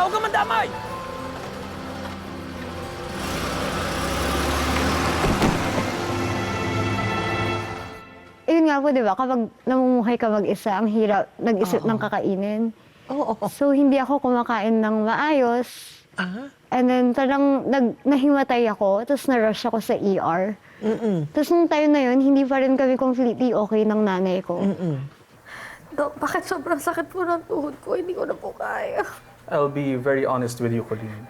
huwag kang mandamay! Ayun nga po, di ba, kapag namumuhay ka mag-isa, ang hirap nag-isip ng kakainin. Oo. So, hindi ako kumakain ng maayos. And then, parang nahimatay ako, tapos na-rush ako sa ER. Tapos nung time na yun, hindi pa rin kami completely okay ng nanay ko. Dok, bakit sobrang sakit po ng tuhod ko? Hindi ko na po kaya. I'll be very honest with you, Colleen.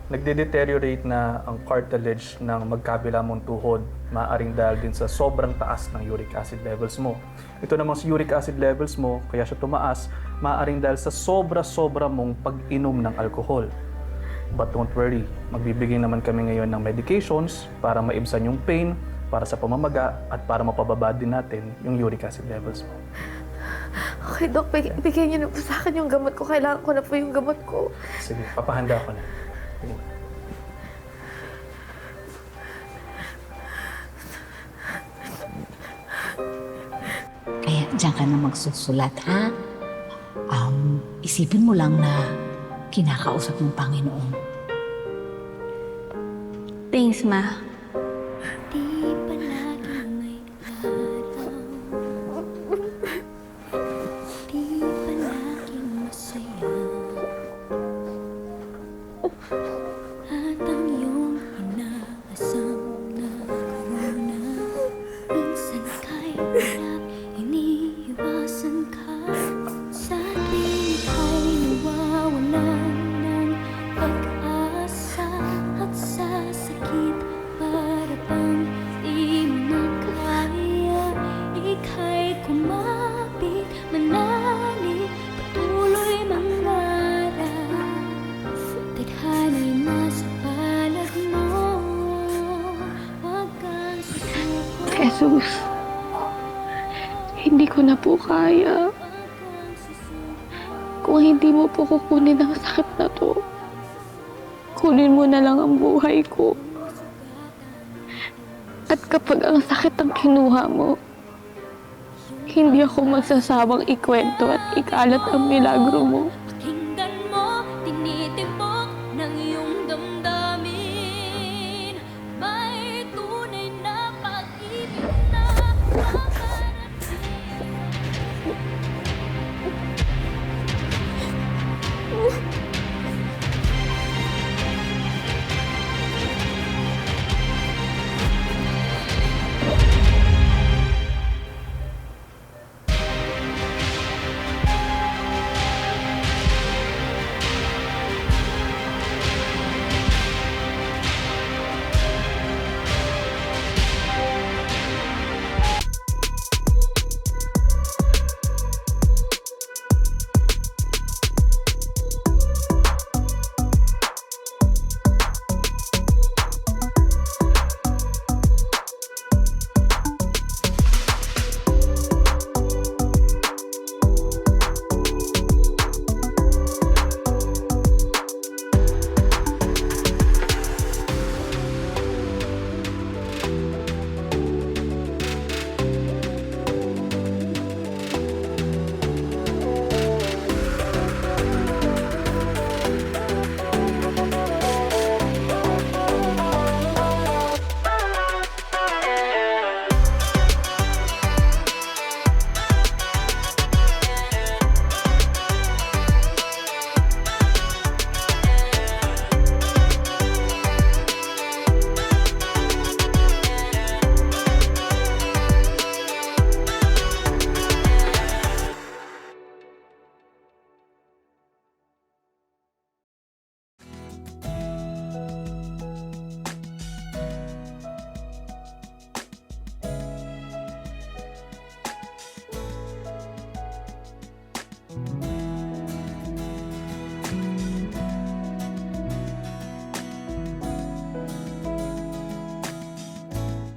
Nagde-deteriorate na ang cartilage ng magkabila mong tuhod, maaaring dahil din sa sobrang taas ng uric acid levels mo. Ito namang sa uric acid levels mo, kaya siya tumaas, maaaring dahil sa sobra-sobra mong pag-inom ng alcohol. But don't worry, magbibigay naman kami ngayon ng medications para maibsan yung pain, para sa pamamaga, at para mapababa din natin yung uric acid levels mo. Okay, Dok, bigyan niyo na po sa akin yung gamot ko. Kailangan ko na po yung gamot ko. Sige, papahanda ko na. Sige. Kaya diyan ka na magsusulat, ha? Isipin mo lang na kinakausap ng Panginoon. Thanks, Ma. Jesus, hindi ko na po kaya. Kung hindi mo po kukunin ang sakit na to, kunin mo na lang ang buhay ko. At kapag ang sakit ang kinuha mo, hindi ako magsasawang ikwento at ikalat ang milagro mo.